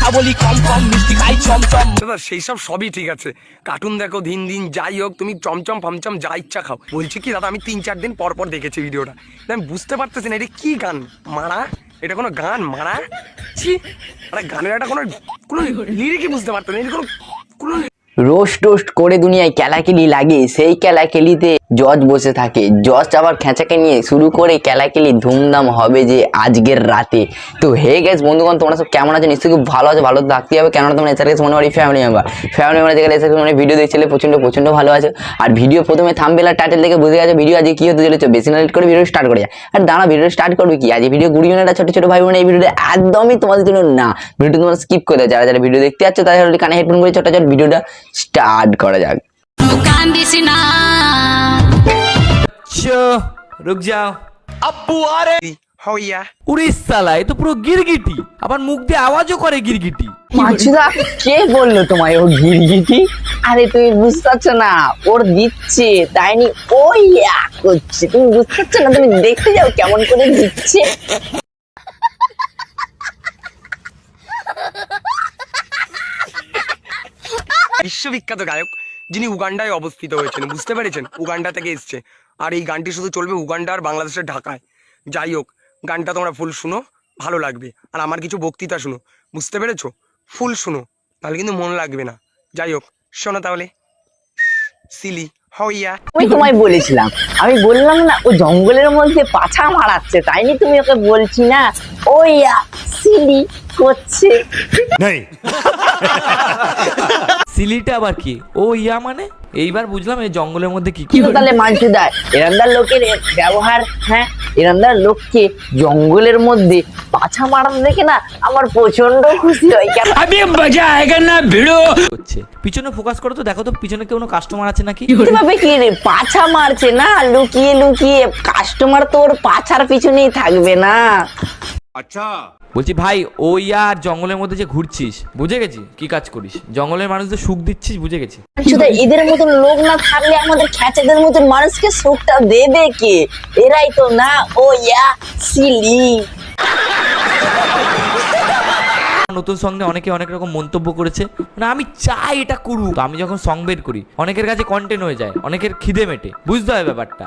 কথা বলি কম কম, মিষ্টি খাই চমচম। দাদা সেই সব সবই ঠিক আছে, কার্টুন দেখো দিন দিন, যাই হোক তুমি চমচম ফামচম যা ইচ্ছা খাও। বলছি কি দাদা, আমি 3-4 দিন পর পর দেখেছি ভিডিওটা, আমি বুঝতে পারতেছি না এটা কি গান মারা, এটা কোনো গান মারা, ছি, আরে গানের একটা কোনো কোনো লিরিকই বুঝতে পারতেন না, এটা কোনো কোনো রোস্ট টোস্ট করে দুনিয়ায় কেলাকেলি লাগে, সেই কেলাকেলিতে জজ বসে থাকে। জজ আবার খেঁচাকে নিয়ে শুরু করে কেলাকেলি ধুমধাম হবে যে আজকের রাতে। তো হে গেছ বন্ধুগণ, তোমরা সব কেমন আছে? নিশ্চয়ই খুব ভালো আছে, ভালো থাকতে হবে, কেননা তোমরা এসে গেছে মনে করি ফ্যামিলি মেম্বার যেখানে এসে মানে ভিডিও দেখছিলে প্রচন্ড ভালো আছে। আর ভিডিও প্রথমে থাম্বনেল আর টাইটেল দেখে বুঝে গেছে ভিডিও আজকে কি হতে চলেছে। বেশি না লেট করে ভিডিও স্টার্ট করে যায়। আর দাঁড়া, ভিডিও স্টার্ট করবে কি আজ ভিডিও 20 জনের ছোট ভাই বোন, এই ভিডিওটা একদমই তোমাদের জন্য না, ভিডিওটা তোমরা স্কিপ করে দাও। যারা ভিডিও দেখতে যাচ্ছ তারা কানে হেডফোন করে ছোট ভিডিওটা স্টার্ট করা যাক। रुक जाओ। আব্বু আরে হইয়া উড়িষ্যা লাই তো পুরো গিরগিটি, আবার মুখ দিয়ে আওয়াজও করে গিরগিটি। মাছুদা, কে বললো তোমায় ও গিরগিটি? আরে তুমি বুঝতে পারছো না, ওর দিচ্ছে তাই নি ওই করছে, তুমি বুঝতে পারছো না? তুমি দেখতে যাও কেমন করে দিচ্ছে। বিশ্ববিখ্যাত গায়ক যিনি উগান্ডায় অবস্থিত হয়েছেন, বুঝতে পেরেছেন? উগান্ডা থেকে এসছে, আর এই গানটি শুধু চলবে উগান্ডা আর বাংলাদেশের ঢাকায়। যাই হোক, গানটা তোমরা ফুল শুনো, ভালো লাগবে। আর আমার কিছু বক্তৃতা শুনো, বুঝতে পেরেছো? ফুল শুনো, তাহলে কিন্তু মন লাগবে না। যাই হোক, শোনো তাহলে। সিলি হইয়া আমি তোমায় বলেছিলাম, আমি বললাম না ও জঙ্গলের মধ্যে পাছা মারাচ্ছে, তাই নি তুমি ওকে বলছি না ওই সিলি করছে। সিলিটা আবার কি? ও ইয়া মানে এইবার বুঝলাম এই জঙ্গলের মধ্যে কি কিন্তু তাহলে মানসুদার এরান্দার লোকের ব্যবহার, হ্যাঁ এরান্দার লোককে জঙ্গলের মধ্যে পাছা মারাতে দেখে না আমার প্রচন্ড খুশি হয়। কেন अभी मजा आएगा ना भिड़ो। হচ্ছে পিছনে ফোকাস করো তো, দেখো তো পিছনে কোনো কাস্টমার আছে নাকি। কিভাবে কি রে পাছা মারছে না লুকিয়ে লুকিয়ে, কাস্টমার তো ওর পাছার পিছনেই থাকবে না। বলছি ভাই, ও ইয়া আর জঙ্গলের মধ্যে যে ঘুরছিস, বুঝে গেছি কি কাজ করিস, জঙ্গলের মানুষদের সুখ দিচ্ছিস, বুঝে গেছি। শুধু এদের মতন লোক না থাকলে আমাদের খ্যাচেদের মতন মানুষকে সুখটা দেবে কে? এরাই তো না ও ইয়া সিলি। নতুন সঙ্গে অনেকে অনেক রকম মন্তব্য করেছে, মানে আমি চাই এটা করুক। তো আমি যখন সং বের করি অনেকের কাছে কন্টেন্ট হয়ে যায়, অনেকের খিদে মেটে, বুঝতে হয় ব্যাপারটা।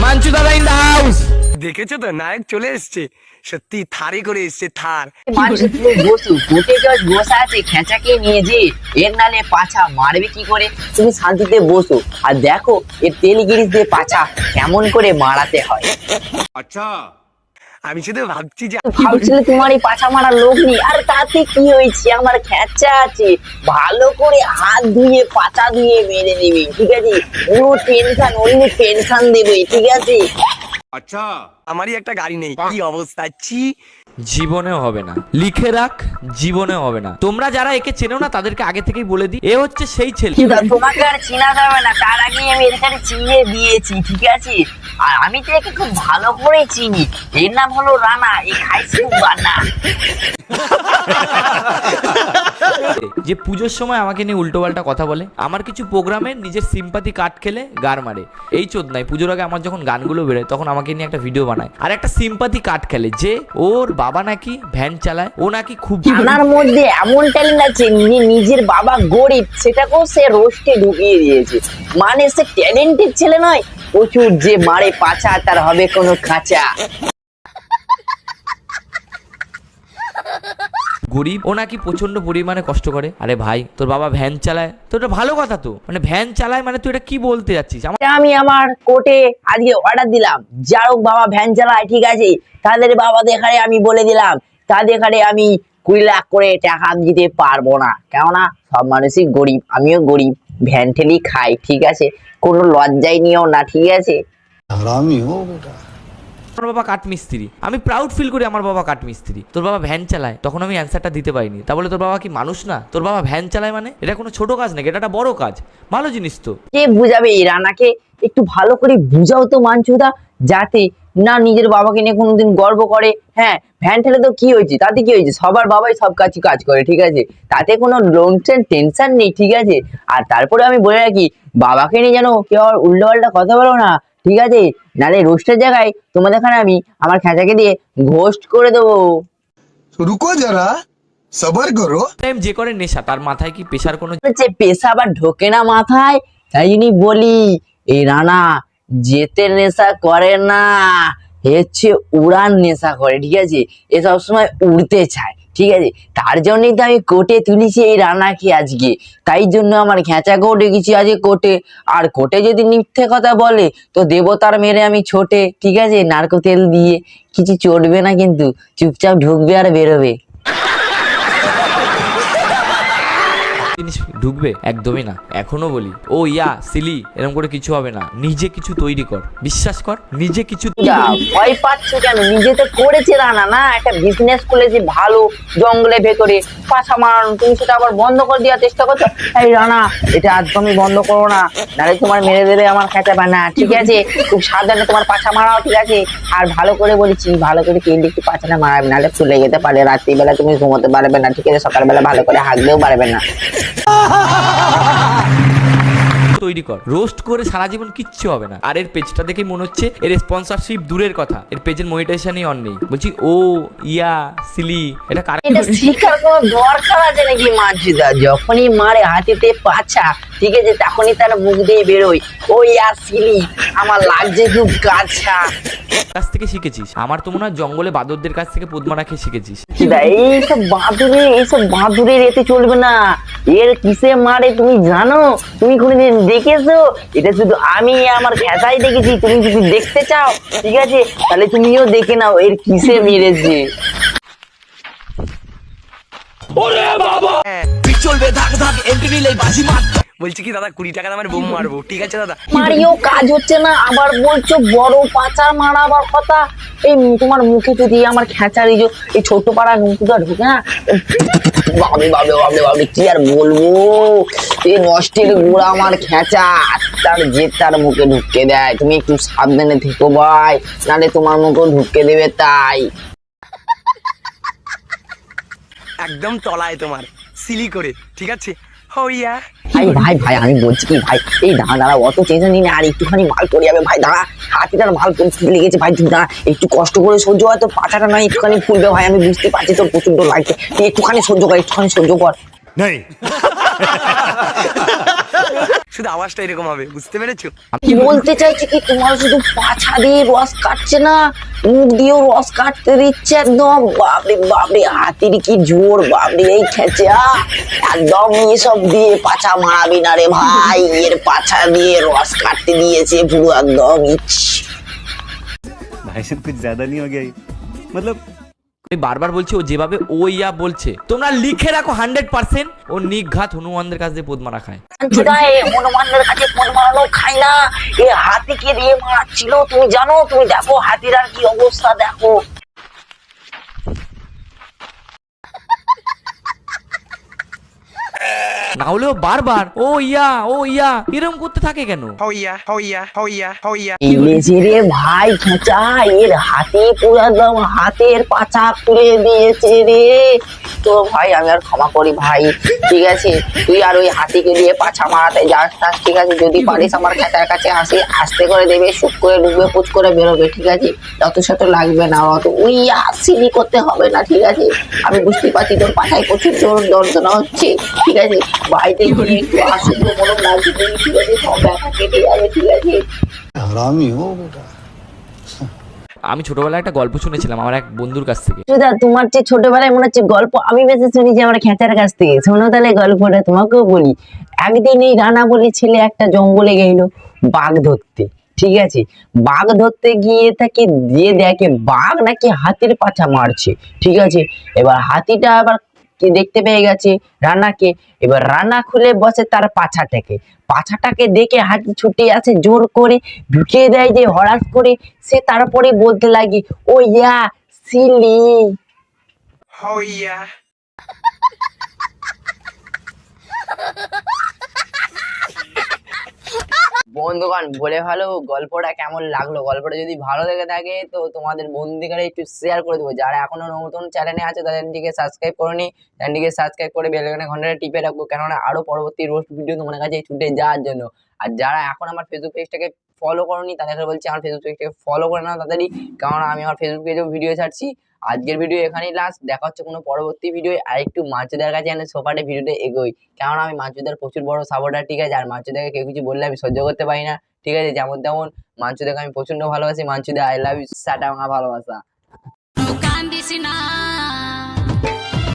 মাঞ্চু দাদা ইন দ্য হাউস। দেখেছো তো, নায়ক চলে এসছে, সত্যি থারে করে এসছে, থার। মানুষ তুমি বসু কোটে জজ বসা আছে খেঁচাকে নিয়ে যে, এর নালে পাছা মারবে কি করে? তুমি শান্তিতে বসো আর দেখো এর তেল গিরিশ দিয়ে পাছা কেমন করে মারাতে হয়। আমি শুধু ভাবছি যে ভাবছিলে তোমার এই পাছা মারার লোক নেই, আর তাতে কি হয়েছে? আমার খেঁচা আছে, ভালো করে হাত ধুয়ে পাছা ধুয়ে মেরে নেবে, ঠিক আছে? নো টেনশন, অনলি টেনশন দেবে, ঠিক আছে? আমারই একটা গাড়ি নেই, কি অবস্থা ছি। জীবনেও হবে না, লিখে রাখ, জীবনেও হবে না। তোমরা যারা একে চেনো না তাদেরকে আগে থেকেই বলে দিই, এ হচ্ছে সেই ছেলে। তোমাকে আর চেনা যাবে না, তার আগে আমি এখানে চিনিয়ে দিয়েছি, ঠিক আছে? আর আমি তো একে খুব ভালো করে চিনি, এর নাম হলো রানা, এ খাইছে বানা। যে পুজোর সময় আমাকে নিয়ে উল্টোপাল্টা কথা বলে, আমার কিছু প্রোগ্রামে নিজের সিম্পাথি কাট খেলে গার মারে, এই চোদনায় পুজোর আগে আমার যখন গানগুলো বেরোয় তখন আমাকে নিয়ে একটা ভিডিও বানায় আর একটা সিম্পাথি কাট খেলে যে ওর বাবা নাকি ভ্যান চালায়, ও নাকি খুব জানার মধ্যে এমন ট্যালেন্ট আছে, নিজের বাবা গরিব সেটাকেও সে রোস্টে ঢুকিয়ে দিয়েছে। মানে সে ট্যালেন্টেড ছেলে নয়, প্রচুর যে মারে পাছা তার হবে কোনো খাঁচা। গরিব, ও নাকি প্রচন্ড পরিমাণে কষ্ট করে। আরে ভাই, তোর বাবা ভ্যান চালায় তো এটা ভালো কথা, তো মানে ভ্যান চালায় মানে তুই এটা কি বলতে যাচ্ছিস? আমি আমার কোর্টে আজকে অর্ডার দিলাম, যার হোক বাবা ভ্যান চালায়, ঠিক আছে? তাদের বাবা দেখারে আমি বলে দিলাম, তাদের এখানে আমি 20 লাখ করে টাকা দিতে পারবো না, কেননা সব মানুষই গরিব, আমিও গরিব, ভ্যান ঠেলি খাই, ঠিক আছে? কোনো লজ্জাই নিও না, ঠিক আছে? আমার বাবা কাঠমিস্ত্রি, আমি প্রাউড ফিল করি আমার বাবা কাঠমিস্ত্রি। তোর বাবা ভ্যান চালায়, তখন আমি অ্যান্সারটা দিতে পারিনি, তা বলে তোর বাবা কি মানুষ না? তোর বাবা ভ্যান চালায় মানে এটা কোনো ছোট কাজ নাকি? এটা একটা বড় কাজ, ভালো জিনিস তো। কে বুঝাবে এই রানাকে? একটু ভালো করে বুঝাও তো মানছুদা, যাতে না নিজের বাবাকে নিয়ে কোনোদিন গর্ব করে। হ্যাঁ, ভ্যান ঠেলে তো কি হয়েছে, তাতে কি হয়েছে? সবার বাবাই সব কাজ করে, ঠিক আছে? তাতে কোনো টেনশন নেই, ঠিক আছে? আর তারপরে আমি বলে রাখি, বাবাকে নিয়ে যেন কেউ আর উল্টো পাল্টা কথা বলো না, ঠিক আছে, নালে রোস্টের জায়গায় তোমাদের এখানে আমি আমার খেঁচাকে দিয়ে ঘোস্ট করে দেবো। रुको जरा सबर करो। টাইম যে করে নেশা, তার মাথায় কি পেশার কোনো হচ্ছে পেশা আবার ঢোকে না মাথায়, তাই জন্যই বলি এই রানা যেতে নেশা করে না, এ হচ্ছে উড়ান নেশা করে, ঠিক আছে, এ সবসময় উড়তে চায়, ঠিক আছে, তার জন্যই তো আমি কোর্টে তুলেছি এই রানাকে আজকে, তাই জন্য আমার খেঁচাকেও ডেকেছি আজকে কোর্টে। আর কোর্টে যদি মিথ্যে কথা বলে তো দেবতার মেরে আমি ছোটে, ঠিক আছে, নারকো তেল দিয়ে কিছু চটবে না, কিন্তু চুপচাপ ঢুকবে আর বেরোবে। জিনিস ঢুকবে? একদমই না। এখনো বলি ও ইয়া সিলি, এরকম করে কিছু হবে না। নিজে কিছু তৈরি কর, বিশ্বাস কর, নিজে কিছু যা ভয় পাচ্ছ কেন? নিজে তো করেছে রানা, না একটা বিজনেস খুলেছে ভালো জঙ্গলের ভেতরে পাছা মারানো, তুমি সেটা আবার বন্ধ করে দেওয়ার চেষ্টা করছো। এই রানা এটা একদমই বন্ধ করো না, নাহলে তোমার মেরে দেবে আমার খেতে পারে না, ঠিক আছে, খুব সাবধানে তোমার পাছা মারাও, ঠিক আছে, আর ভালো করে বলেছি ভালো করে তেল একটু পাছাটা মারাবে, নাহলে ফুলে যেতে পারে, রাত্রিবেলা তুমি ঘুমোতে পারবে না, ঠিক আছে, সকালবেলা ভালো করে হাঁকতেও পারবে না। তৈরি কর, রোস্ট করে সারা জীবন কিচ্ছু হবে না। আর এর পেজটা দেখে মনে হচ্ছে এর স্পন্সরশিপ দূরের কথা, এর পেজের মনিটাইজেশনই অন নেই। বলছি ও ইয়া সিলি, এটা কার এটা শিখার কোনো দরকার আছে নাকি? মাঝিদা যখনই মারে হাতিতে পাছা, ঠিক আছে, তখনই তার মুখ দিয়ে বেরোয় ওই আসিলি আমার লাগছে খুব কাছা। কাছ থেকে শিখেছিস? আমার তো মনে হয় জঙ্গলে বাদরদের কাছ থেকে পদ্মারা খেয়ে শিখেছিস। এইসব বাঁদুরের এতে চলবে না, এর কিসে মারে তুমি জানো? তুমি কোনোদিন দেখেছো? এটা শুধু আমি আমার খেতাই দেখেছি, তুমি যদি দেখতে চাও, ঠিক আছে, তাহলে তুমিও দেখে নাও এর কিসে মেরেছে। চলবে ধাক ধাক এন্ট্রি নিলে বাজি মার। বলছি কি দাদা 20 টাকা দামের বোম মারবো, ঠিক আছে দাদা? মারিও কাজ হচ্ছে না, আবার বলছো বড় পাচার মারাবার কথা। এই তোমার মুখে যদি আমার খেঁচার এই ছোট পাড়া নুকুটা ঢুকে না, বাবরে বাবরে বাবরে বাবরে কি আর বলবো, এই নষ্টের গোড়া আমার খেঁচা তার যে তার মুখে ঢুকে দেয়। তুমি একটু সাবধানে থেকো ভাই, নাহলে তোমার মুখে ঢুকে দেবে। তাই একদম তলায় তোমার সিলি করে, ঠিক আছে? হইয়া ভাই ভাই ভাই আমি বলছি কি ভাই, এই দাঁড়া অত টেনশন নিয়ে আর একটুখানি মাল পড়ে যাবে ভাই, দাঁড়া হাতিটার মাল পড়তে লেগেছে ভাই, তুই দাঁড়া একটু কষ্ট করে সহ্য হয়, তো পাছাটা নয় একটুখানি ফুলবে ভাই, আমি বুঝতে পারছি তোর প্রচন্ড লাগছে, তুই একটুখানি সহ্য কর, একটুখানি সহ্য কর। শুধু আওয়াজটা এরকম হবে, বুঝতে পেরেছো? কি বলতে চাইছি কি, তোমার শুধু পাছা দিয়ে রস কাটছে না, মুখ দিয়েও রস কাটতে দিচ্ছে একদম। বাপরে বাপরে হাতির কি জোর, বাপরে এই খেঁচা একদম এসব দিয়ে পাছা মারাবি না রে ভাই, এর পাছা দিয়ে রস কাটতে দিয়েছে পুরো একদম। भाई साहब कुछ ज्यादा नहीं हो गया ये? मतलब আমি বারবার বলছি ও যেভাবে ও ইয়া বলছে তোমরা লিখে রাখো 100% ও নিঘাত হনুমানদের কাছ দিয়ে পদ্মারা খায়। হনুমানের কাছে ফোন মারানো খাই না, এ হাতিকে দিয়ে মারছিল, তুমি জানো? তুমি দেখো হাতির আর কি অবস্থা দেখো। না হলেও বারবার ও ইয়া এরকম করতে থাকে কেন? হইয়া হইয়া হইয়া হইয়া ইংরেজি রে ভাই খেঁচা, এর হাতে পুরো একদম হাতের পাছা খুলে দিয়েছে রে। তো ভাই আমি আর ক্ষমা করি ভাই, ঠিক আছে, তুই আর ওই হাতিকে দিয়ে পাছা মারাতে যাস না, ঠিক আছে, যদি পারিস আমার খেতার কাছে আসি, আস্তে করে দেবে, সুখ করে ডুববে, পুচ করে বেরোবে, ঠিক আছে, যত শত লাগবে না, অত ওই আসিনি করতে হবে না, ঠিক আছে, আমি বুঝতে পারছি তোর পাছায় প্রচুর জোর যন্ত্রণা হচ্ছে, ঠিক আছে, বাড়িতে গিয়ে একটু আসুক মনে লাগছে, ঠিক আছে, সব ব্যথা কেটে যাবে, ঠিক আছে। हरामी हो बेटा। আমি ছোটবেলায় একটা গল্প শুনেছিলাম আমার এক বন্ধুর কাছ থেকে। সুদা তোমার যে ছোটবেলায় মনে হচ্ছে গল্প আমি বেশি শুনেছি আমার খেঁচার কাছ থেকে, শোনো তাহলে গল্পটা তোমাকেও বলি। একদিন এই রানা বলে ছেলে একটা জঙ্গলে গেল বাঘ ধরতে, ঠিক আছে, বাঘ ধরতে গিয়ে তাকে দিয়ে দেখে বাঘ নাকি হাতির পাছা মারছে, ঠিক আছে, এবার হাতিটা আবার কি দেখতে পেয়ে গেছে রানাকে, এবার রানা খুলে বসে তার পাছাটাকে দেখে হাতি ছুটে আসে, জোর করে ঢুকিয়ে দেয় যে হঠাৎ করে, সে তারপরে বলতে লাগে ও ইয়া সিলি। হইয়া বন্ধুগণ বলে ভালো গল্পটা কেমন লাগলো, গল্পটা যদি ভালো লেগে থাকে তো তোমাদের বন্ধুদের একটু শেয়ার করে দেবো, যারা এখনো নতুন চ্যানেলে আছে তাদের দিকে সাবস্ক্রাইব করনি, চ্যানেলটিকে সাবস্ক্রাইব করে বেল আইকনের ঘন্টাটা টিপে রাখবো, কেননা আরো পরবর্তী রোস্ট ভিডিও তোমাদের কাছে ছুটে যাওয়ার জন্য। আর যারা এখন আমার ফেসবুক পেজটাকে ফলো করোনি তাদেরকে বলছি আমার ফেসবুক পেজটাকে ফলো করে নাও তাড়াতাড়ি, কারণ আমি আমার ফেসবুক পেজেও ভিডিও ছাড়ছি। আজকের ভিডিও এখানেই লাস্ট, দেখা হচ্ছে কোনো পরবর্তী ভিডিও। আর একটু মাঞ্চুদার কাছে আমি সোপাটে ভিডিওটা এগোই, কারণ আমি মাঞ্চুদার প্রচুর বড় সাপোর্টার, ঠিক আছে। আর মাঞ্চুদাকে কেউ কিছু বললে আমি সহ্য করতে পারি না, ঠিক আছে। যেমন তেমন মাঞ্চুদাকে আমি প্রচন্ড ভালোবাসি। মাঞ্চুদা আই লাভ ইউ, সাটা ভালোবাসা। কান্দিস না